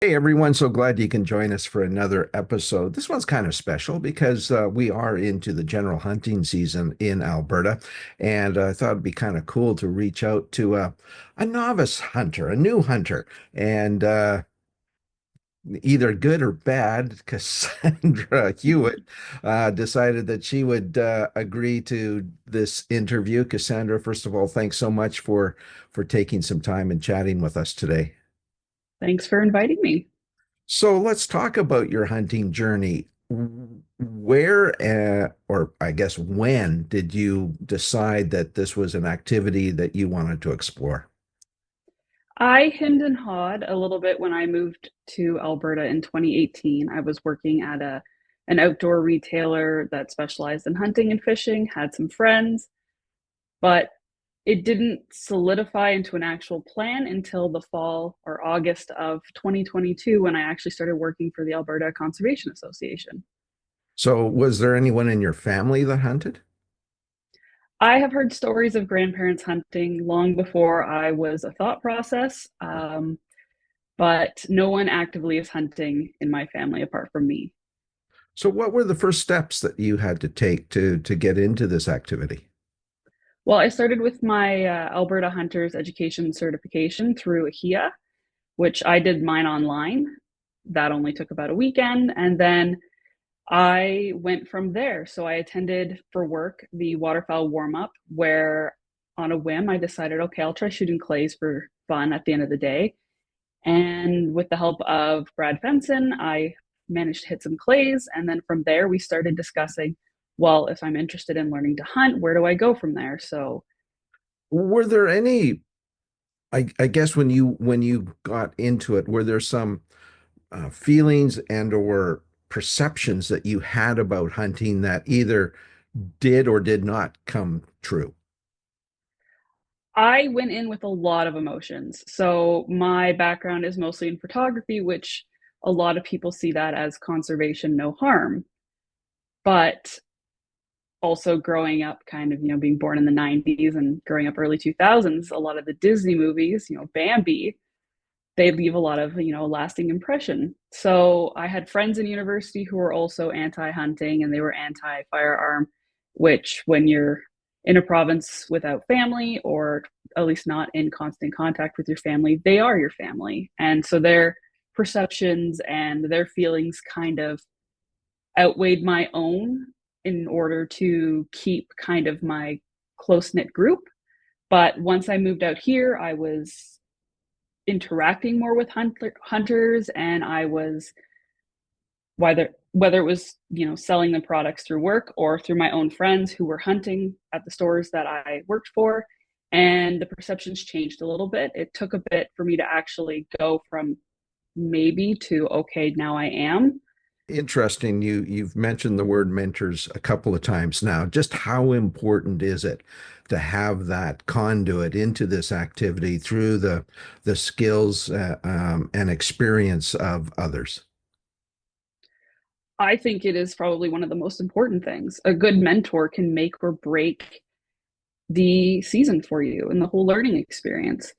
Hey everyone, so glad you can join us for another episode. This one's kind of special because we are into the general hunting season in Alberta, and I thought it'd be kind of cool to reach out to a novice hunter, a new hunter, and either good or bad, Cassandra Hewitt decided that she would agree to this interview. Cassandra, first of all, thanks so much for taking some time and chatting with us today. Thanks for inviting me. So let's talk about your hunting journey. Where, or I guess when, did you decide that this was an activity that you wanted to explore? I hemmed and hawed a little bit when I moved to Alberta in 2018. I was working at an outdoor retailer that specialized in hunting and fishing, had some friends, but it didn't solidify into an actual plan until the fall or August of 2022 when I actually started working for the Alberta Conservation Association. So, was there anyone in your family that hunted? I have heard stories of grandparents hunting long before I was a thought process. But no one actively is hunting in my family apart from me. So, what were the first steps that you had to take to get into this activity? Well, I started with my Alberta Hunters Education Certification through AHEIA, which I did mine online. That only took about a weekend. And then I went from there. So I attended for work the waterfowl warm up, where on a whim I decided, okay, I'll try shooting clays for fun at the end of the day. And with the help of Brad Fenson, I managed to hit some clays. And then from there, we started discussing, well, if I'm interested in learning to hunt, where do I go from there? So Were there any, I guess when you got into it, were there some feelings and or perceptions that you had about hunting that either did or did not come true? I went in with a lot of emotions. So my background is mostly in photography, which a lot of people see that as conservation, no harm. But also growing up kind of, being born in the 90s and growing up early 2000s, a lot of the Disney movies, Bambi, they leave a lot of lasting impression. So I had friends in university who were also anti-hunting and they were anti-firearm, which when you're in a province without family, or at least not in constant contact with your family, they are your family, and so their perceptions and their feelings kind of outweighed my own in order to keep kind of my close knit group. But once I moved out here, I was interacting more with hunters, and I was whether it was selling the products through work or through my own friends who were hunting at the stores that I worked for, and the perceptions changed a little bit. It took a bit for me to actually go from maybe to okay, now I am. Interesting. You've mentioned the word mentors a couple of times now. Just how important is it to have that conduit into this activity through the skills and experience of others? I think it is probably one of the most important things. A good mentor can make or break the season for you and the whole learning experience.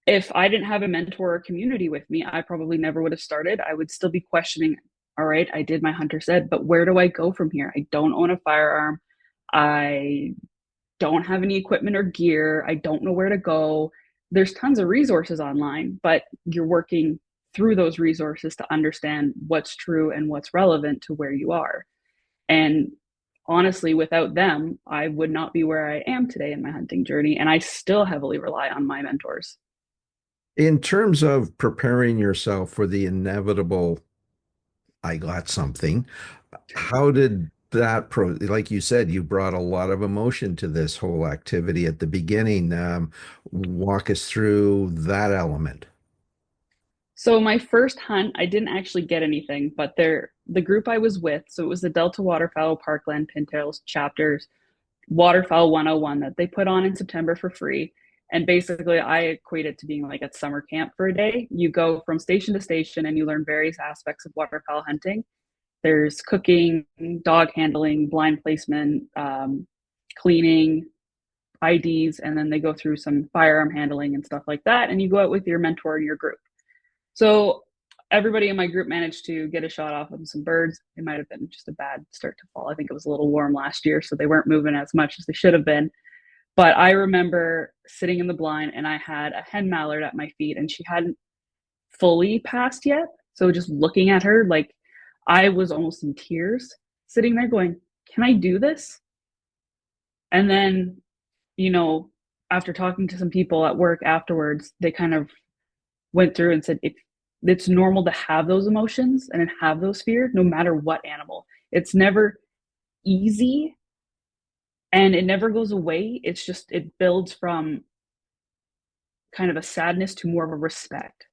If I didn't have a mentor or community with me, I probably never would have started. I would still be questioning, all right, I did my hunter's ed, but where do I go from here? I don't own a firearm. I don't have any equipment or gear. I don't know where to go. There's tons of resources online, but you're working through those resources to understand what's true and what's relevant to where you are. And honestly, without them, I would not be where I am today in my hunting journey. And I still heavily rely on my mentors. In terms of preparing yourself for the inevitable, I got something, how did that like you said, you brought a lot of emotion to this whole activity at the beginning. Walk us through that element. So my first hunt, I didn't actually get anything, but the group I was with, so it was the Delta Waterfowl Parkland Pintails chapters Waterfowl 101 that they put on in September for free. And basically I equate it to being like at summer camp for a day. You go from station to station and you learn various aspects of waterfowl hunting. There's cooking, dog handling, blind placement, cleaning, IDs, and then they go through some firearm handling and stuff like that. And you go out with your mentor and your group. So everybody in my group managed to get a shot off of some birds. It might have been just a bad start to fall. I think it was a little warm last year, so they weren't moving as much as they should have been. But I remember sitting in the blind and I had a hen mallard at my feet and she hadn't fully passed yet. So just looking at her, like I was almost in tears sitting there going, can I do this? And then, you know, after talking to some people at work afterwards, they kind of went through and said, it's normal to have those emotions and have those fears, no matter what animal. It's never easy and it never goes away. It's just, it builds from kind of a sadness to more of a respect.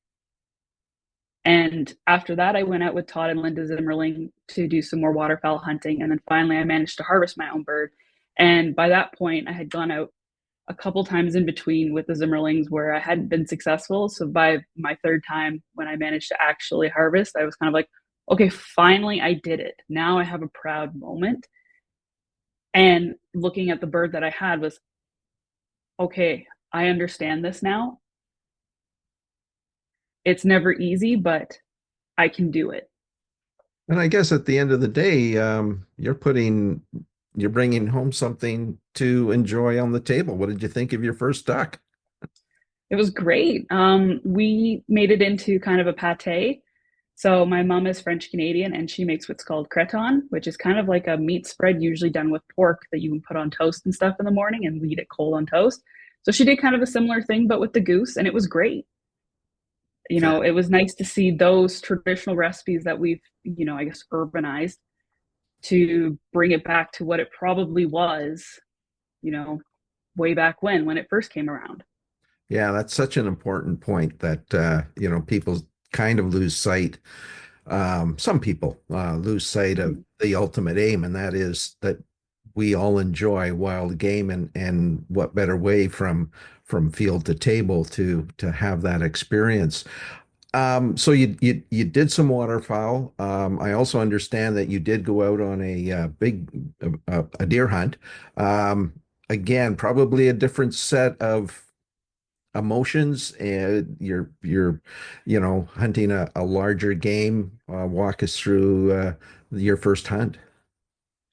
And after that, I went out with Todd and Linda Zimmerling to do some more waterfowl hunting. And then finally, I managed to harvest my own bird. And by that point, I had gone out a couple times in between with the Zimmerlings where I hadn't been successful. So by my third time, when I managed to actually harvest, I was kind of like, okay, finally, I did it. Now I have a proud moment. And looking at the bird that I had was, okay, I understand this now. It's never easy, but I can do it. And I guess at the end of the day, you're bringing home something to enjoy on the table. What did you think of your first duck? It was great. We made it into kind of a pate. So my mom is French Canadian and she makes what's called creton, which is kind of like a meat spread usually done with pork that you can put on toast and stuff in the morning and we eat it cold on toast. So she did kind of a similar thing, but with the goose, and it was great. You know, it was nice to see those traditional recipes that we've, you know, I guess urbanized to bring it back to what it probably was, you know, way back when it first came around. Yeah, that's such an important point that people kind of lose sight. Some people lose sight of Mhm. the ultimate aim, and that is that we all enjoy wild game, and what better way from field to table to have that experience. So you did some waterfowl. I also understand that you did go out on a big a deer hunt. Um, Again, probably a different set of emotions. And you're hunting a larger game. Walk us through your first hunt.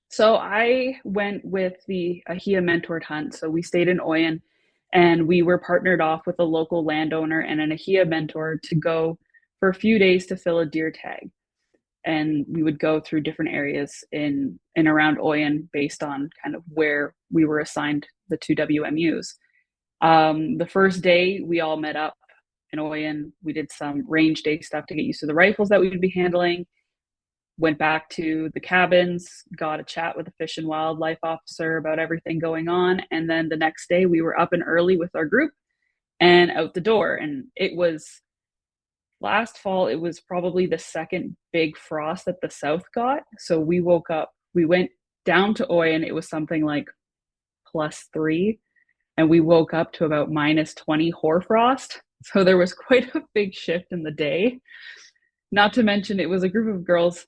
So I went with the AHEIA mentored hunt. So we stayed in Oyen and we were partnered off with a local landowner and an AHEIA mentor to go for a few days to fill a deer tag. And we would go through different areas in and around Oyen based on kind of where we were assigned the two WMUs. The first day we all met up in Oyen. We did some range day stuff to get used to the rifles that we would be handling. Went back to the cabins, got a chat with the fish and wildlife officer about everything going on. And then the next day we were up and early with our group and out the door. And it was last fall, it was probably the second big frost that the South got. So we woke up, we went down to Oy and it was something like +3. And we woke up to about -20 hoarfrost. So there was quite a big shift in the day. Not to mention, it was a group of girls.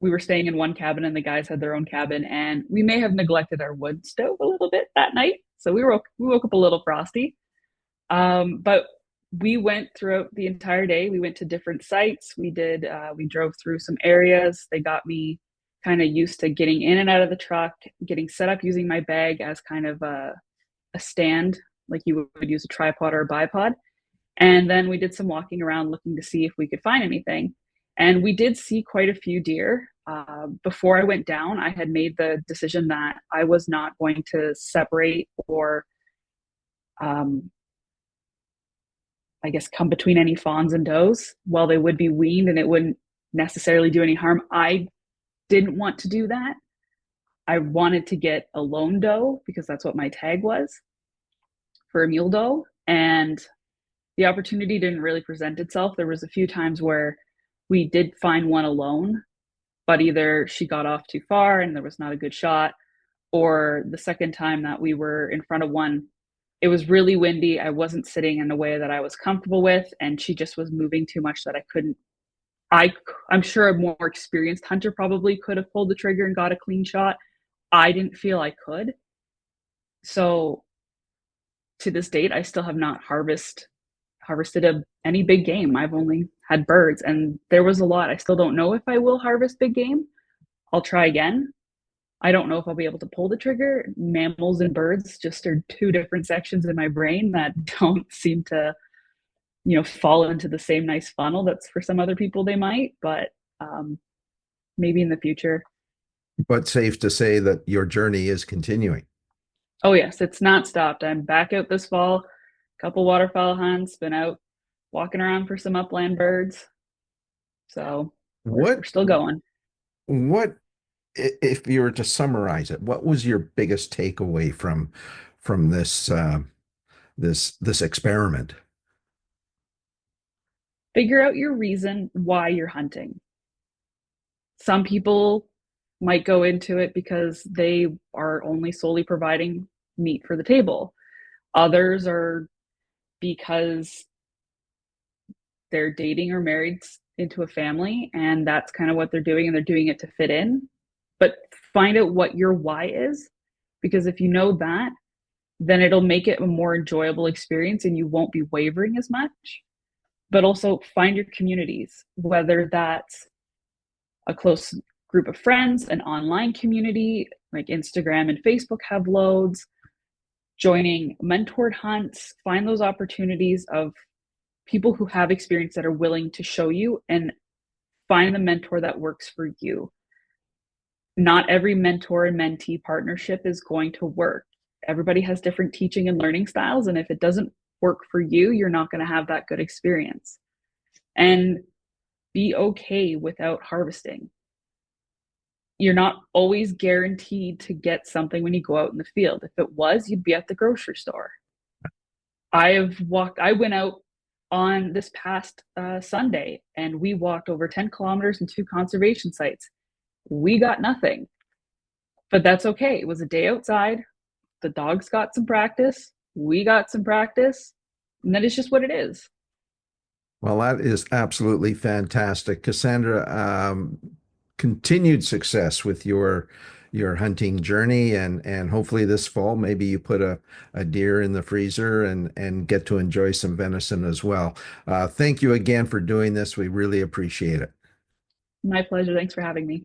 We were staying in one cabin and the guys had their own cabin. And we may have neglected our wood stove a little bit that night. So we woke up a little frosty. But we went throughout the entire day. We went to different sites. We drove through some areas. They got me kind of used to getting in and out of the truck, getting set up using my bag as kind of a stand, like you would use a tripod or a bipod. And then we did some walking around looking to see if we could find anything. And we did see quite a few deer. Before I went down, I had made the decision that I was not going to separate or um, I guess, come between any fawns and does. While they would be weaned and it wouldn't necessarily do any harm, I didn't want to do that. I wanted to get a lone doe because that's what my tag was for a mule doe. And the opportunity didn't really present itself. There was a few times where we did find one alone, but either she got off too far and there was not a good shot, or the second time that we were in front of one, it was really windy. I wasn't sitting in a way that I was comfortable with, and she just was moving too much that I couldn't. I'm sure a more experienced hunter probably could have pulled the trigger and got a clean shot. I didn't feel I could. So to this date, I still have not harvested any big game. I've only had birds, and there was a lot. I still don't know if I will harvest big game. I'll try again. I don't know if I'll be able to pull the trigger. Mammals and birds just are two different sections in my brain that don't seem to, fall into the same nice funnel that's for some other people they might, but maybe in the future. But safe to say that your journey is continuing. Oh yes, it's not stopped. I'm back out this fall, couple waterfowl hunts, been out walking around for some upland birds. So we're What still going. what if you were to summarize it, what was your biggest takeaway from this experiment? Figure out your reason why you're hunting. Some people might go into it because they are only solely providing meat for the table. Others are because they're dating or married into a family and that's kind of what they're doing and they're doing it to fit in. But find out what your why is, because if you know that, then it'll make it a more enjoyable experience and you won't be wavering as much. But also find your communities, whether that's a close group of friends, an online community like Instagram and Facebook have loads, joining mentored hunts, find those opportunities of people who have experience that are willing to show you and find the mentor that works for you. Not every mentor and mentee partnership is going to work. Everybody has different teaching and learning styles. And if it doesn't work for you, you're not going to have that good experience. And be okay without harvesting. You're not always guaranteed to get something when you go out in the field. If it was, you'd be at the grocery store. I went out on this past Sunday and we walked over 10 kilometers and two conservation sites. We got nothing, but that's okay. It was a day outside. The dogs got some practice. We got some practice. And that is just what it is. Well, that is absolutely fantastic. Cassandra, continued success with your hunting journey and hopefully this fall maybe you put a deer in the freezer and get to enjoy some venison as well. Thank you again for doing this. We really appreciate it. My pleasure. Thanks for having me.